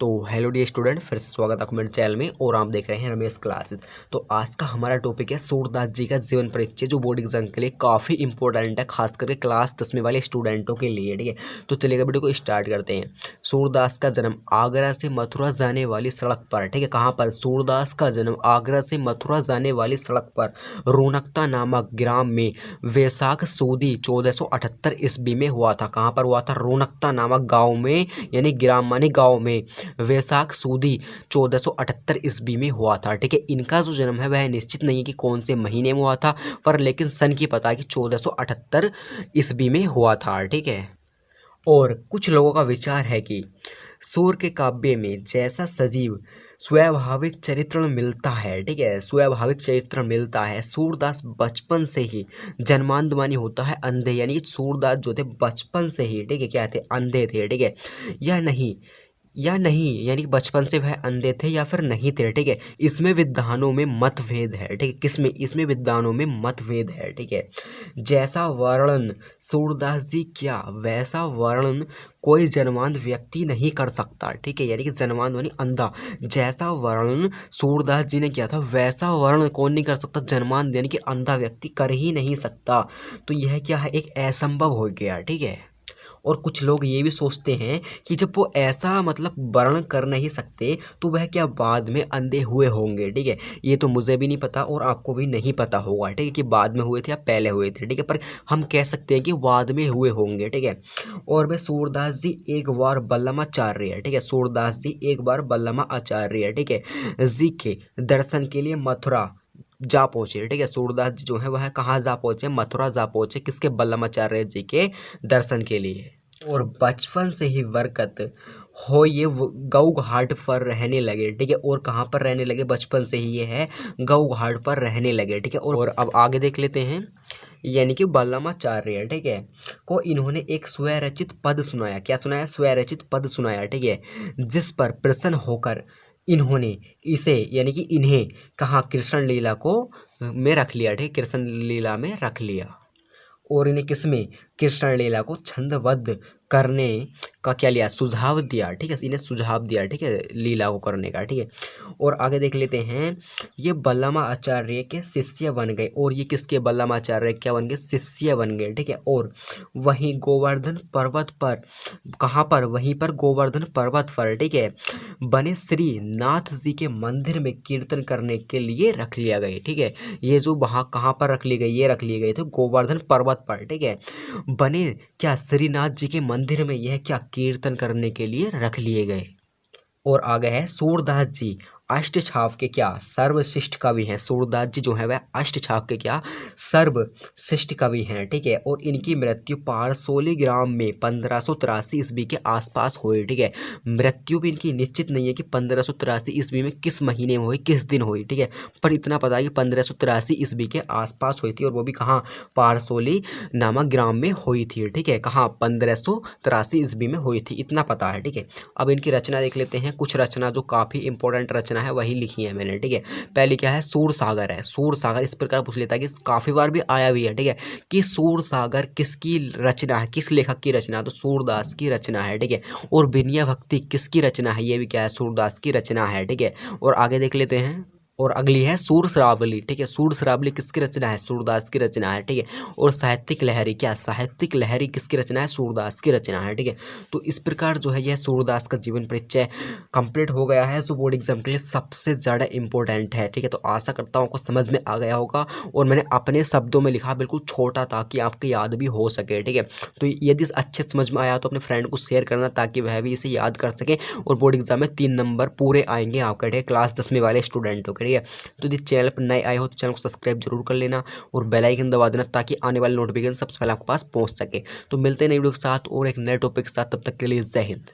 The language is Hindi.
तो हेलो डियर स्टूडेंट, फिर से स्वागत है आपको मेरे चैनल में और आप देख रहे हैं रमेश क्लासेस। तो आज का हमारा टॉपिक है सूरदास जी का जीवन परिचय, जो बोर्ड एग्जाम के लिए काफ़ी इंपॉर्टेंट है, खास करके क्लास 10वीं वाले स्टूडेंटों के लिए। ठीक है, तो चलिए वीडियो को स्टार्ट करते हैं। सूरदास का जन्म आगरा से मथुरा जाने वाली सड़क पर, ठीक है, कहाँ पर? सूरदास का जन्म आगरा से मथुरा जाने वाली सड़क पर रोनकता नामक ग्राम में वैशाख सूदी 1478 ईस्वी में हुआ था। कहाँ पर हुआ था? रोनकता नामक गाँव में, यानी ग्राम माने गाँव में, वैशाख सूदी 1478 ईस्वी में हुआ था। ठीक है, इनका जो जन्म है वह निश्चित नहीं है कि कौन से महीने में हुआ था, पर लेकिन सन की पता है कि 1478 ईस्वी में हुआ था। ठीक है, और कुछ लोगों का विचार है कि सूर के काव्य में जैसा सजीव स्वाभाविक चरित्र मिलता है, ठीक है, स्वाभाविक चरित्र मिलता है, सूरदास बचपन से ही जन्मांधमानी होता है अंधे, यानी कि सूरदास जो थे बचपन से ही, ठीक है, क्या थे? अंधे थे। ठीक है, या नहीं यानी कि बचपन से वह अंधे थे या फिर नहीं थे। ठीक है, इसमें विद्वानों में मतभेद है। ठीक है, किसमें? इसमें विद्वानों में मतभेद है। ठीक है, जैसा वर्णन सूरदास जी क्या वैसा वर्णन कोई जन्मांध व्यक्ति नहीं कर सकता। ठीक है, यानी कि जन्मांध यानी अंधा, जैसा वर्णन सूरदास जी ने किया था वैसा वर्णन कौन नहीं कर सकता? जन्मांध यानी कि अंधा व्यक्ति कर ही नहीं सकता। तो यह क्या है? एक असंभव हो गया। ठीक है, और कुछ लोग ये भी सोचते हैं कि जब वो ऐसा मतलब वर्णन कर नहीं सकते तो वह क्या बाद में अंधे हुए होंगे। ठीक है, ये तो मुझे भी नहीं पता और आपको भी नहीं पता होगा। ठीक है, कि बाद में हुए थे या पहले हुए थे। ठीक है, पर हम कह सकते हैं कि बाद में हुए होंगे। ठीक है, और वे सूरदास जी एक बार बल्लमाचार्य है। ठीक है, सूरदास जी एक बार बल्लमाचार्य, ठीक है, जी के दर्शन के लिए मथुरा जा पहुंचे। ठीक है, सूरदास जी जो है वह कहाँ जा पहुंचे? मथुरा जा पहुंचे। किसके? बल्लमाचार्य जी के दर्शन के लिए। और बचपन से ही बरकत हो ये गऊ घाट पर रहने लगे। ठीक है, और कहाँ पर रहने लगे? बचपन से ही ये है गऊ घाट पर रहने लगे। ठीक है, और अब आगे देख लेते हैं, यानी कि बल्लमाचार्य, ठीक है, को इन्होंने एक स्वरचित पद सुनाया। क्या सुनाया? स्वरचित पद सुनाया। ठीक है, जिस पर प्रसन्न होकर इन्होंने इसे यानी कि इन्हें कहाँ? कृष्ण लीला को में रख लिया। ठीक, कृष्ण लीला में रख लिया, और इन्हें किसमें? कृष्ण लीला को छंदबद्ध करने का क्या लिया? सुझाव दिया। ठीक है, इन्हें सुझाव दिया। ठीक है, लीला को करने का। ठीक है, और आगे देख लेते हैं, ये बल्लमाचार्य के शिष्य बन गए। और ये किसके? बल्लमाचार्य क्या बन गए? शिष्य बन गए। ठीक है, और वहीं गोवर्धन पर्वत पर, कहाँ पर? वहीं पर गोवर्धन पर्वत पर, ठीक है, बने श्री नाथ जी के मंदिर में कीर्तन करने के लिए रख लिया गए। ठीक है, ये जो वहाँ कहाँ पर रख लिए गए? ये रख लिए गए थे गोवर्धन पर्वत पर। ठीक है, बने क्या? श्रीनाथ जी के मंदिर में यह क्या? कीर्तन करने के लिए रख लिए गए। और आगे है सूरदास जी अष्टछाप के क्या? सर्वश्रेष्ठ कवि हैं। सूरदास जी जो है वह अष्टछाप के क्या? सर्वश्रेष्ठ कवि हैं। ठीक है, और इनकी मृत्यु पारसोली ग्राम में 1583 ईस्वी के आसपास हुई। ठीक है, मृत्यु भी इनकी निश्चित नहीं है कि 1583 ईस्वी में किस महीने में हुई, किस दिन हुई। ठीक है, पर इतना पता है कि 1583 ईस्वी के आसपास हुई थी, और वो भी कहाँ? पारसोली नामक ग्राम में हुई थी। ठीक है, कहाँ? 1583 ईस्वी में हुई थी, इतना पता है। ठीक है, अब इनकी रचना देख लेते हैं। कुछ रचना जो काफ़ी इंपॉर्टेंट रचना है वही लिखी है मैंने। ठीक है, पहली क्या है? सूर सागर है। सूर सागर इस प्रकार पूछ लेता है कि काफ़ी बार भी आया भी है। ठीक है, कि सूर सागर किसकी रचना है? किस लेखक की रचना? तो सूरदास की रचना है। ठीक है, और विनय भक्ति किसकी रचना है? ये भी क्या है? सूरदास की रचना है। ठीक है, और आगे देख लेते हैं, और अगली है सूर श्रावली। ठीक है, सूर श्रावली किसकी रचना है? सूरदास की रचना है। ठीक है, और साहित्यिक लहरी, क्या? साहित्यिक लहरी किसकी रचना है? सूरदास की रचना है। ठीक है, तो इस प्रकार जो है यह सूरदास का जीवन परिचय कंप्लीट हो गया है, जो बोर्ड एग्जाम के लिए सबसे ज़्यादा इंपॉर्टेंट है। ठीक है, तो आशा करता हूँ आपको समझ में आ गया होगा, और मैंने अपने शब्दों में लिखा, बिल्कुल छोटा, ताकि आपकी याद भी हो सके। ठीक है, तो यदि अच्छे समझ में आया तो अपने फ्रेंड को शेयर करना, ताकि वह भी इसे याद कर सके, और बोर्ड एग्जाम में 3 नंबर पूरे आएंगे आपके। ठीक है, क्लास 10वीं वाले स्टूडेंटों के। ठीक है, तो यदि चैनल पर नए आए हो तो चैनल को सब्सक्राइब जरूर कर लेना, और बेल आइकन दबा देना, ताकि आने वाले नोटिफिकेशन सबसे पहले आपके पास पहुंच सके। तो मिलते हैं नई वीडियो के साथ और एक नए टॉपिक के साथ, तब तक के लिए जय हिंद।